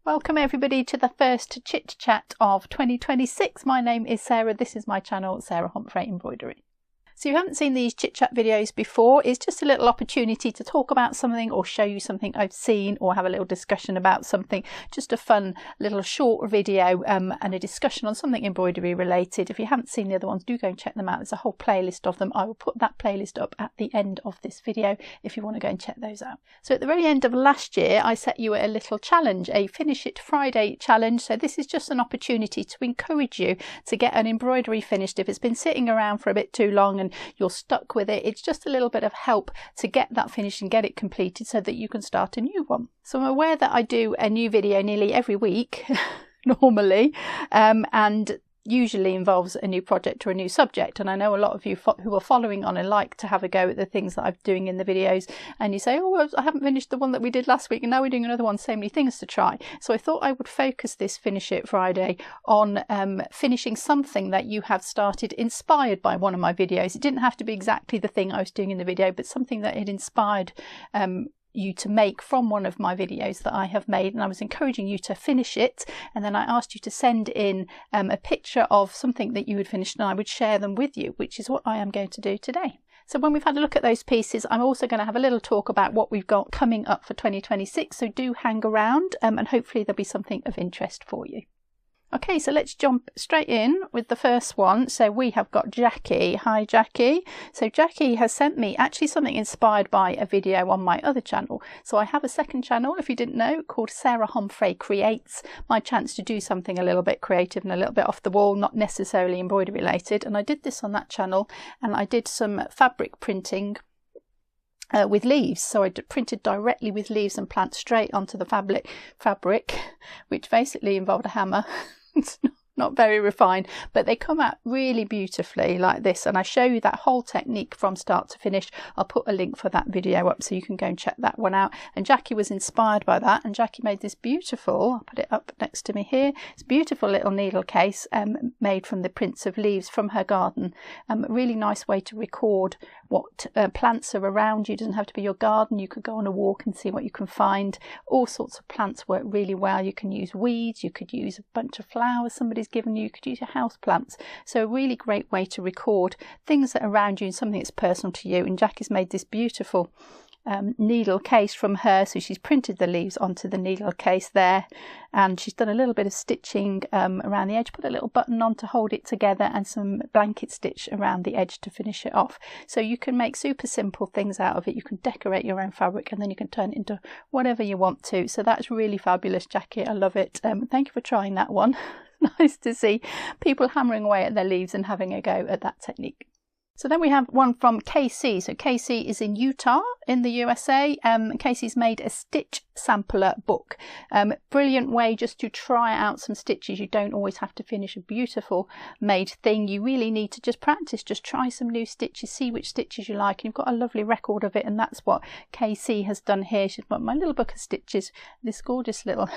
Welcome everybody to the first chit chat of 2026. My name is Sarah. This is my channel, Sarah Homfray Embroidery. So if you haven't seen these chit chat videos before, it's just a little opportunity to talk about something or show you something I've seen or have a little discussion about something. Just a fun little short video and a discussion on something embroidery related. If you haven't seen the other ones, do go and check them out. There's a whole playlist of them. I will put that playlist up at the end of this video if you want to go and check those out. So at the very end of last year, I set you a little challenge, a Finish It Friday challenge. So this is just an opportunity to encourage you to get an embroidery finished. If it's been sitting around for a bit too long and you're stuck with it, it's just a little bit of help to get that finished and get it completed so that you can start a new one. So I'm aware that I do a new video nearly every week normally, and usually involves a new project or a new subject. And I know a lot of you who are following on and like to have a go at the things that I'm doing in the videos, and you say, oh, well, I haven't finished the one that we did last week and now we're doing another one, so many things to try. So I thought I would focus this Finish It Friday on finishing something that you have started inspired by one of my videos. It didn't have to be exactly the thing I was doing in the video, but something that had inspired you to make from one of my videos that I have made, and I was encouraging you to finish it, and then I asked you to send in a picture of something that you had finished and I would share them with you, which is what I am going to do today. So when we've had a look at those pieces, I'm also going to have a little talk about what we've got coming up for 2026, so do hang around and hopefully there'll be something of interest for you. Okay, so let's jump straight in with the first one. So we have got Jackie. Hi Jackie. So Jackie has sent me actually something inspired by a video on my other channel. So I have a second channel, if you didn't know, called Sarah Homfray Creates. My chance to do something a little bit creative and a little bit off the wall, not necessarily embroidery related. And I did this on that channel, and I did some fabric printing with leaves. So I printed directly with leaves and plants straight onto the fabric, which basically involved a hammer. It's not very refined, but they come out really beautifully like this, and I show you that whole technique from start to finish. I'll put a link for that video up so you can go and check that one out. And Jackie was inspired by that, and Jackie made this beautiful, I'll put it up next to me here, it's a beautiful little needle case made from the prints of leaves from her garden. A really nice way to record what plants are around you. It doesn't have to be your garden, you could go on a walk and see what you can find. All sorts of plants work really well. You can use weeds, you could use a bunch of flowers somebody's given you could use your house plants. So a really great way to record things that are around you and something that's personal to you. And Jackie's made this beautiful needle case from her, so she's printed the leaves onto the needle case there, and she's done a little bit of stitching around the edge, put a little button on to hold it together, and some blanket stitch around the edge to finish it off. So you can make super simple things out of it. You can decorate your own fabric and then you can turn it into whatever you want to. So that's really fabulous, Jackie. I love it. Thank you for trying that one. Nice to see people hammering away at their leaves and having a go at that technique. So then we have one from Casey. So Casey is in Utah in the USA. Casey's made a stitch sampler book. Brilliant way just to try out some stitches. You don't always have to finish a beautiful made thing. You really need to just practice, just try some new stitches, see which stitches you like. And you've got a lovely record of it, and that's what Casey has done here. She's got my little book of stitches, this gorgeous little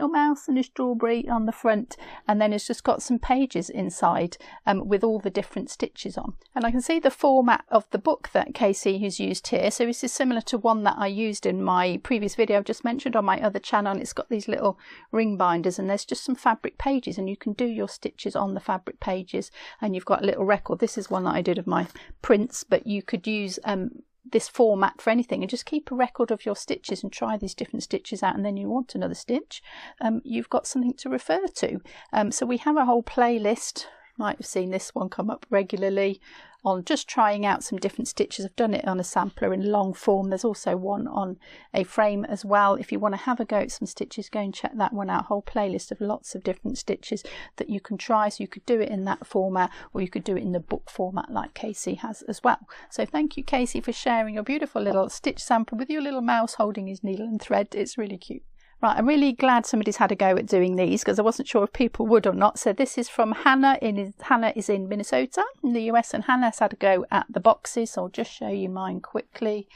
mouse and a strawberry on the front, and then it's just got some pages inside with all the different stitches on. And I can see the format of the book that Casey has used here. So this is similar to one that I used in my previous video I've just mentioned on my other channel, and it's got these little ring binders, and there's just some fabric pages, and you can do your stitches on the fabric pages, and you've got a little record. This is one that I did of my prints, but you could use this format for anything and just keep a record of your stitches and try these different stitches out, and then you want another stitch, you've got something to refer to. So we have a whole playlist. You might have seen this one come up regularly on just trying out some different stitches. I've done it on a sampler in long form. There's also one on a frame as well. If you want to have a go at some stitches, go and check that one out. Whole playlist of lots of different stitches that you can try. So you could do it in that format, or you could do it in the book format like Casey has as well. So thank you, Casey, for sharing your beautiful little stitch sample with your little mouse holding his needle and thread. It's really cute. Right, I'm really glad somebody's had a go at doing these, because I wasn't sure if people would or not. So this is from Hannah. Hannah is in Minnesota in the US, and Hannah's had a go at the boxes. So I'll just show you mine quickly.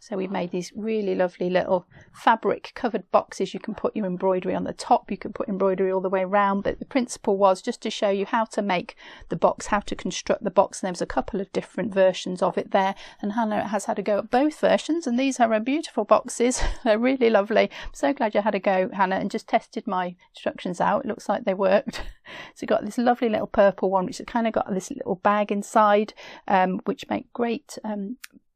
So we've made these really lovely little fabric covered boxes. You can put your embroidery on the top, you can put embroidery all the way around, but the principle was just to show you how to make the box, how to construct the box. And there was a couple of different versions of it there, and Hannah has had a go at both versions, and these are her beautiful boxes. They're really lovely. I'm so glad you had a go, Hannah, and just tested my instructions out. It looks like they worked. So you've got this lovely little purple one, which has kind of got this little bag inside, which make great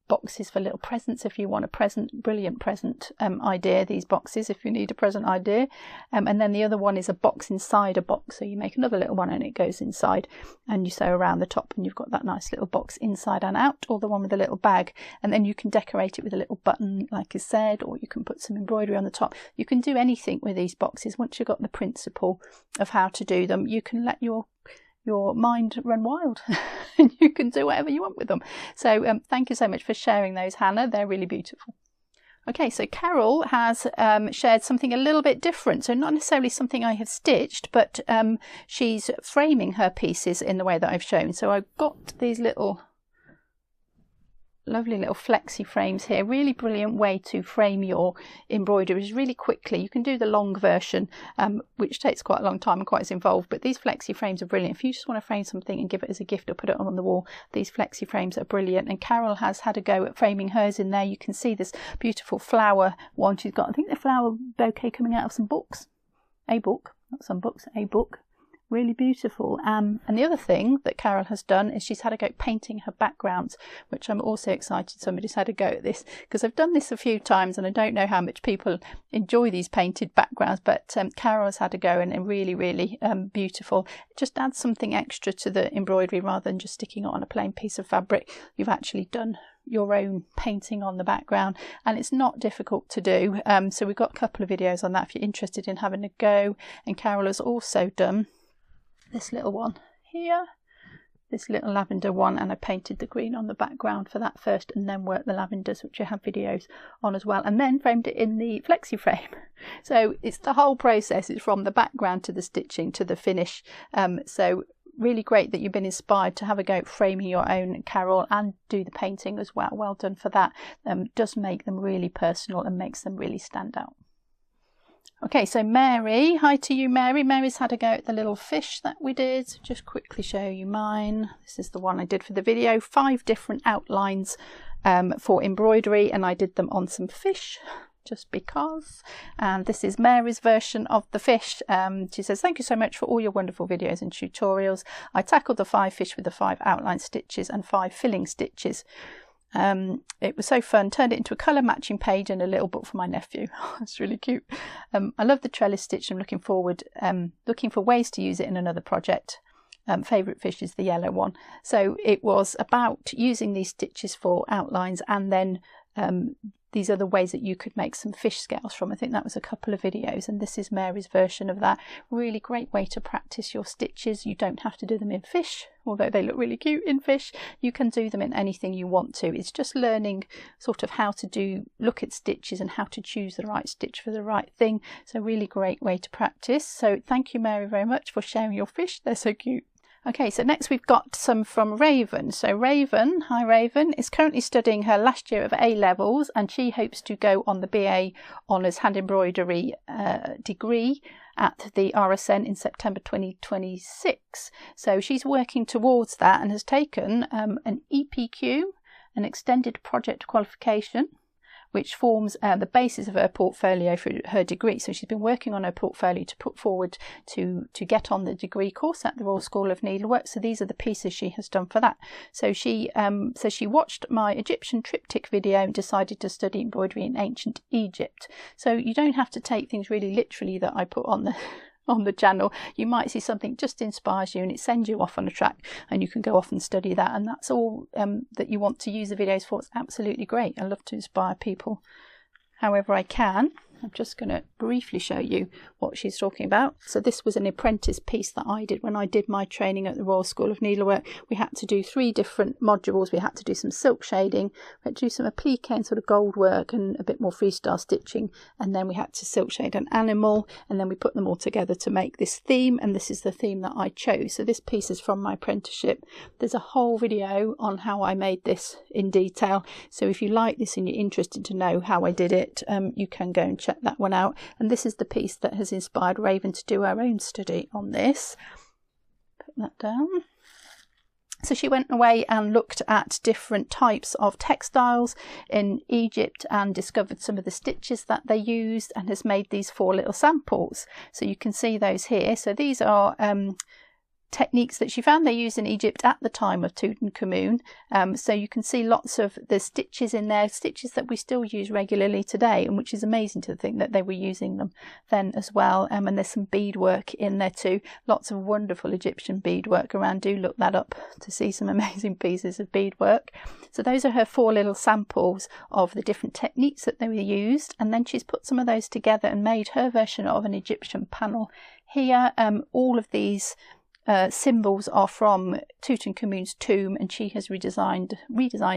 boxes for little presents if you want a present. Brilliant present idea, these boxes, if you need a present idea. And then the other one is a box inside a box, so you make another little one and it goes inside, and you sew around the top, and you've got that nice little box inside and out, or the one with a little bag. And then you can decorate it with a little button, like I said, or you can put some embroidery on the top. You can do anything with these boxes. Once you've got the principle of how to do them, you can let your mind run wild and you can do whatever you want with them. So thank you so much for sharing those, Hannah. They're really beautiful. Okay, so Carol has shared something a little bit different. So not necessarily something I have stitched, but she's framing her pieces in the way that I've shown. So I've got these lovely little flexi frames here. Really brilliant way to frame your embroideries really quickly. You can do the long version, which takes quite a long time and quite is involved, but these flexi frames are brilliant. If you just want to frame something and give it as a gift or put it on the wall, these flexi frames are brilliant. And Carol has had a go at framing hers in there. You can see this beautiful flower one. She's got, I think, the flower bouquet coming out of some books. A book, not some books, a book. Really beautiful. And the other thing that Carol has done is she's had a go at painting her backgrounds, which I'm also excited somebody's had a go at this, because I've done this a few times and I don't know how much people enjoy these painted backgrounds, but Carol has had a go, and really, really beautiful. It just adds something extra to the embroidery rather than just sticking it on a plain piece of fabric. You've actually done your own painting on the background, and it's not difficult to do. So we've got a couple of videos on that if you're interested in having a go. And Carol has also done this little one here, this little lavender one, and I painted the green on the background for that first, and then worked the lavenders, which I have videos on as well, and then framed it in the flexi frame. So it's the whole process. It's from the background to the stitching to the finish. So really great that you've been inspired to have a go at framing your own, Carol, and do the painting as well. Well done for that. Does make them really personal and makes them really stand out. Okay, so Mary, hi to you, Mary. Mary's had a go at the little fish that we did. So just quickly show you mine. This is the one I did for the video. 5 different outlines for embroidery, and I did them on some fish just because. And this is Mary's version of the fish. She says, thank you so much for all your wonderful videos and tutorials. I tackled the 5 fish with the 5 outline stitches and 5 filling stitches. It was so fun. Turned it into a colour matching page and a little book for my nephew. It's really cute. I love the trellis stitch. I'm looking forward, looking for ways to use it in another project. Favourite fish is the yellow one. So it was about using these stitches for outlines, and then these are the ways that you could make some fish scales from. I think that was a couple of videos, and this is Mary's version of that. Really great way to practice your stitches. You don't have to do them in fish, although they look really cute in fish. You can do them in anything you want to. It's just learning sort of how to look at stitches and how to choose the right stitch for the right thing. So really great way to practice. So thank you, Mary, very much for sharing your fish. They're so cute. Okay, so next we've got some from Raven. So Raven, hi Raven, is currently studying her last year of A-levels, and she hopes to go on the BA Honours Hand Embroidery degree at the RSN in September 2026. So she's working towards that and has taken an EPQ, an Extended Project Qualification, which forms the basis of her portfolio for her degree. So she's been working on her portfolio to put forward to get on the degree course at the Royal School of Needlework. So these are the pieces she has done for that. So she watched my Egyptian triptych video and decided to study embroidery in ancient Egypt. So you don't have to take things really literally that I put on the channel. You might see something just inspires you and it sends you off on a track, and you can go off and study that, and that's all that you want to use the videos for. It's absolutely great. I love to inspire people however I can. I'm just going to briefly show you what she's talking about. So this was an apprentice piece that I did when I did my training at the Royal School of Needlework. We had to do 3 different modules. We had to do some silk shading, we had to do some applique and sort of gold work and a bit more freestyle stitching, and then we had to silk shade an animal, and then we put them all together to make this theme, and this is the theme that I chose. So this piece is from my apprenticeship. There's a whole video on how I made this in detail, so if you like this and you're interested to know how I did it, you can go and check that one out. And this is the piece that has inspired Raven to do her own study on this. Put that down. So she went away and looked at different types of textiles in Egypt and discovered some of the stitches that they used, and has made these 4 little samples. So you can see those here. So these are techniques that she found they used in Egypt at the time of Tutankhamun. So you can see lots of the stitches in there, stitches that we still use regularly today, and which is amazing to think that they were using them then as well. And there's some beadwork in there too, lots of wonderful Egyptian beadwork around. Do look that up to see some amazing pieces of beadwork. So those are her 4 little samples of the different techniques that they were used, and then she's put some of those together and made her version of an Egyptian panel here. All of these symbols are from Tutankhamun's tomb, and she has redesigned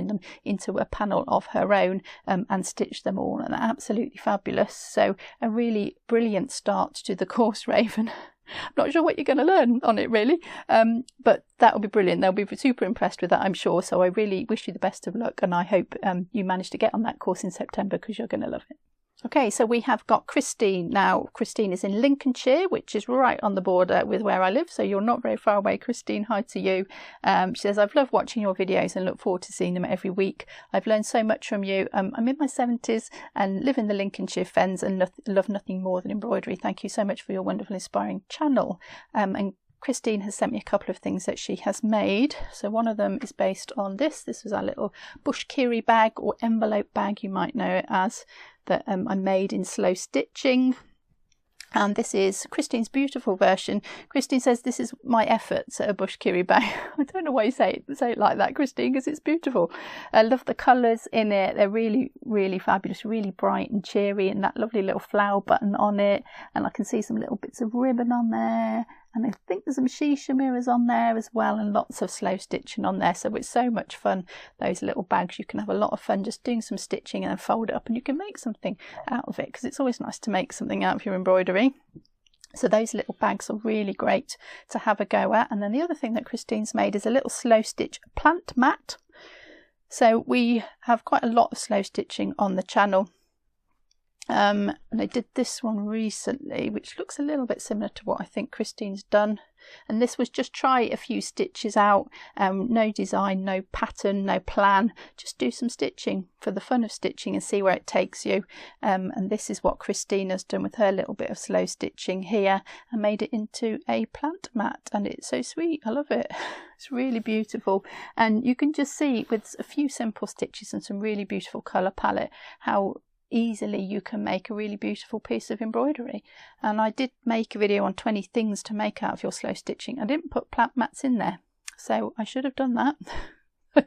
them into a panel of her own, and stitched them all, and they're absolutely fabulous. So a really brilliant start to the course, Raven. I'm not sure what you're going to learn on it really, but that will be brilliant. They'll be super impressed with that, I'm sure. So I really wish you the best of luck, and I hope you manage to get on that course in September, because you're going to love it. Okay, so we have got Christine now. Christine is in Lincolnshire, which is right on the border with where I live, so you're not very far away, Christine. Hi to you. She says, I've loved watching your videos and look forward to seeing them every week. I've learned so much from you. I'm in my 70s and live in the Lincolnshire Fens and love nothing more than embroidery. Thank you so much for your wonderful, inspiring channel. And Christine has sent me a couple of things that she has made. So one of them is based on this. This was our little bushkiri bag, or envelope bag, you might know it as, that I made in slow stitching. And this is Christine's beautiful version. Christine says, this is my efforts at a bushkiri bag. I don't know why you say it like that, Christine, because it's beautiful. I love the colours in it. They're really, really fabulous, really bright and cheery, and that lovely little flower button on it. And I can see some little bits of ribbon on there. And I think there's some shisha mirrors on there as well, and lots of slow stitching on there. So it's so much fun, those little bags. You can have a lot of fun just doing some stitching and then fold it up, and you can make something out of it, because it's always nice to make something out of your embroidery. So those little bags are really great to have a go at. And then the other thing that Christine's made is a little slow stitch plant mat. So we have quite a lot of slow stitching on the channel. And I did this one recently, which looks a little bit similar to what I think Christine's done. And this was just try a few stitches out, no design, no pattern, no plan, just do some stitching for the fun of stitching and see where it takes you. And this is what Christine has done with her little bit of slow stitching here, and made it into a plant mat, and it's so sweet. I love it. It's really beautiful, and you can just see with a few simple stitches and some really beautiful colour palette how easily you can make a really beautiful piece of embroidery. And I did make a video on 20 things to make out of your slow stitching. I didn't put plant mats in there, so I should have done that.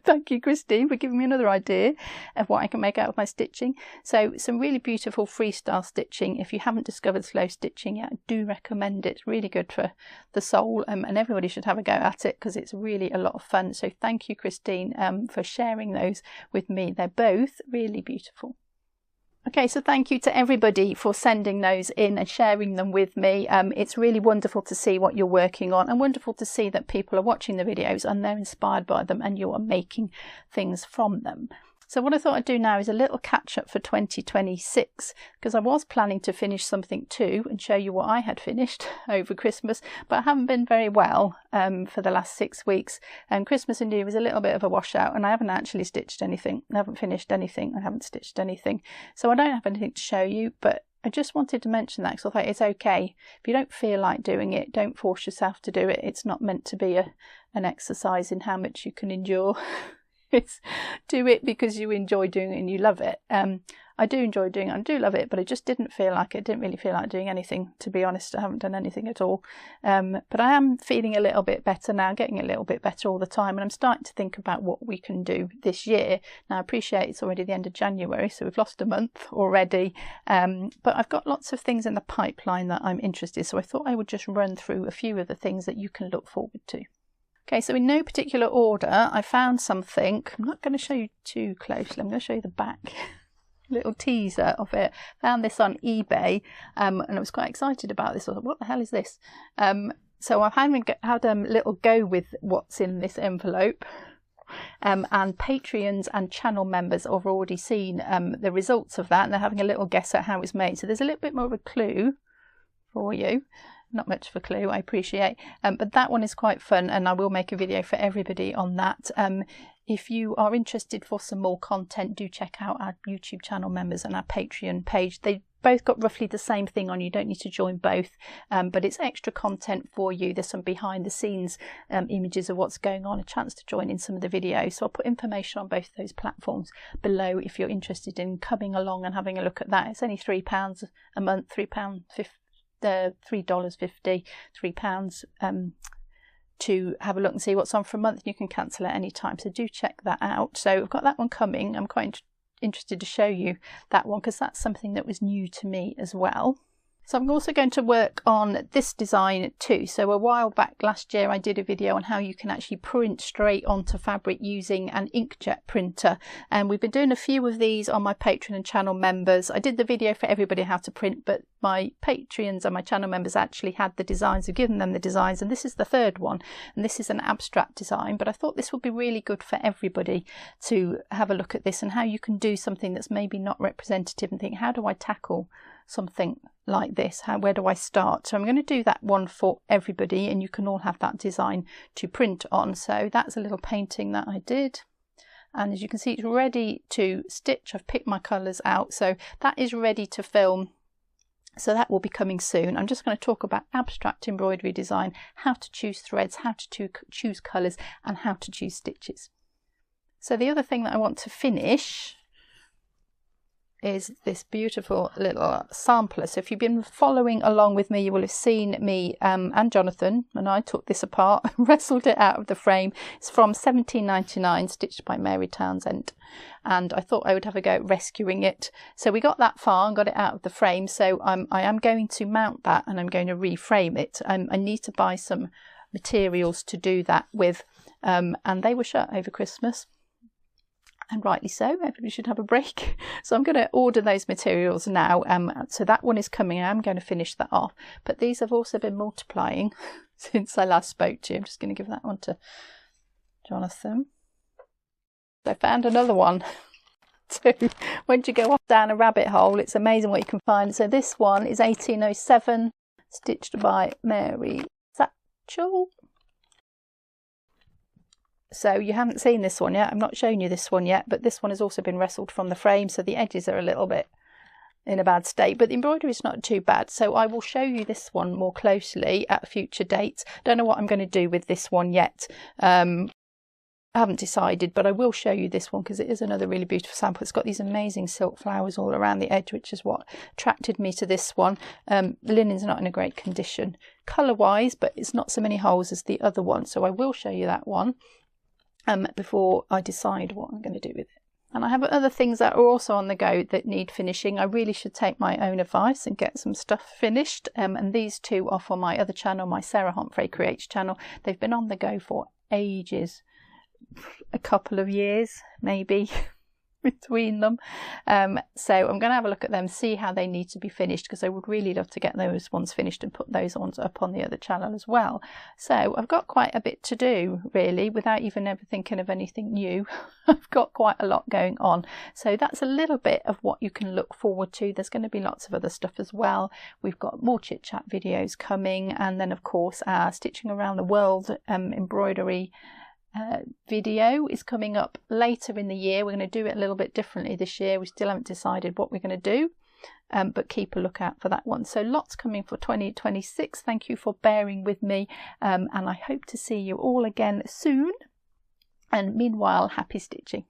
Thank you, Christine, for giving me another idea of what I can make out of my stitching. So some really beautiful freestyle stitching. If you haven't discovered slow stitching yet, I do recommend it. It's really good for the soul, and everybody should have a go at it, because it's really a lot of fun. So thank you, Christine, for sharing those with me. They're both really beautiful. Okay, so thank you to everybody for sending those in and sharing them with me. It's really wonderful to see what you're working on, and wonderful to see that people are watching the videos and they're inspired by them and you are making things from them. So what I thought I'd do now is a little catch up for 2026, because I was planning to finish something too and show you what I had finished over Christmas, but I haven't been very well for the last 6 weeks, and Christmas and New Year was a little bit of a washout, and I haven't actually stitched anything. I haven't finished anything. I haven't stitched anything. So I don't have anything to show you, but I just wanted to mention that, because I thought it's okay. If you don't feel like doing it, don't force yourself to do it. It's not meant to be an exercise in how much you can endure. It's do it because you enjoy doing it and you love it. I do enjoy doing it, I do love it, but I just didn't really feel like doing anything, to be honest. I haven't done anything at all. But I am feeling a little bit better now, getting a little bit better all the time, and I'm starting to think about what we can do this year. Now I appreciate it's already the end of January, so we've lost a month already, but I've got lots of things in the pipeline that I'm interested, so I thought I would just run through a few of the things that you can look forward to. Okay, so in no particular order, I found something. I'm not going to show you too closely, I'm going to show you the back. Little teaser of it. Found this on eBay, and I was quite excited about this. I thought, what the hell is this? So I've had a little go with what's in this envelope. And Patreons and channel members have already seen the results of that, and they're having a little guess at how it's made. So there's a little bit more of a clue for you. Not much of a clue, I appreciate, but that one is quite fun, and I will make a video for everybody on that. If you are interested for some more content, do check out our YouTube channel members and our Patreon page. They both got roughly the same thing on. You don't need to join both, but it's extra content for you. There's some behind the scenes images of what's going on, a chance to join in some of the videos. So I'll put information on both those platforms below if you're interested in coming along and having a look at that. It's only £3 a month, £3.50. $3.50, £3 to have a look and see what's on for a month. You can cancel at any time, so do check that out. So I've got that one coming. I'm quite interested to show you that one because that's something that was new to me as well. So I'm also going to work on this design too. So a while back last year I did a video on how you can actually print straight onto fabric using an inkjet printer, and we've been doing a few of these on my Patreon and channel members. I did the video for everybody how to print, but my Patreons and my channel members actually had the designs. I've given them the designs, and this is the third one, and this is an abstract design, but I thought this would be really good for everybody to have a look at this and how you can do something that's maybe not representative and think, how do I tackle something like this? Where do I start? So I'm going to do that one for everybody, and you can all have that design to print on. So that's a little painting that I did, and as you can see it's ready to stitch. I've picked my colours out, so that is ready to film. So that will be coming soon. I'm just going to talk about abstract embroidery design, how to choose threads, how to choose colours, and how to choose stitches. So the other thing that I want to finish is this beautiful little sampler. So if you've been following along with me, you will have seen me and Jonathan and I took this apart and wrestled it out of the frame. It's from 1799, stitched by Mary Townsend, and I thought I would have a go at rescuing it. So we got that far and got it out of the frame, so I am going to mount that and I'm going to reframe it. I need to buy some materials to do that with, and they were shut over Christmas. And rightly so, everybody should have a break. So I'm going to order those materials now. So that one is coming. I'm going to finish that off. But these have also been multiplying since I last spoke to you. I'm just going to give that one to Jonathan. I found another one too. Once you go off down a rabbit hole, it's amazing what you can find. So this one is 1807, stitched by Mary Satchel. So you haven't seen this one yet. I'm not showing you this one yet, but this one has also been wrestled from the frame, so the edges are a little bit in a bad state, but the embroidery is not too bad. So I will show you this one more closely at a future date. Don't know what I'm going to do with this one yet. I haven't decided, but I will show you this one because it is another really beautiful sample. It's got these amazing silk flowers all around the edge, which is what attracted me to this one. The linen's not in a great condition colour wise, but it's not so many holes as the other one, so I will show you that one before I decide what I'm going to do with it. And I have other things that are also on the go that need finishing. I really should take my own advice and get some stuff finished, and these two are for my other channel, my Sarah Homfray Creates channel. They've been on the go for ages, a couple of years maybe between them. So I'm going to have a look at them, see how they need to be finished, because I would really love to get those ones finished and put those ones up on the other channel as well. So I've got quite a bit to do really, without even ever thinking of anything new. I've got quite a lot going on. So that's a little bit of what you can look forward to. There's going to be lots of other stuff as well. We've got more chit chat videos coming, and then of course our Stitching Around the World embroidery video is coming up later in the year. We're going to do it a little bit differently this year. We still haven't decided what we're going to do, but keep a lookout for that one. So lots coming for 2026. Thank you for bearing with me, and I hope to see you all again soon. And meanwhile, happy stitching.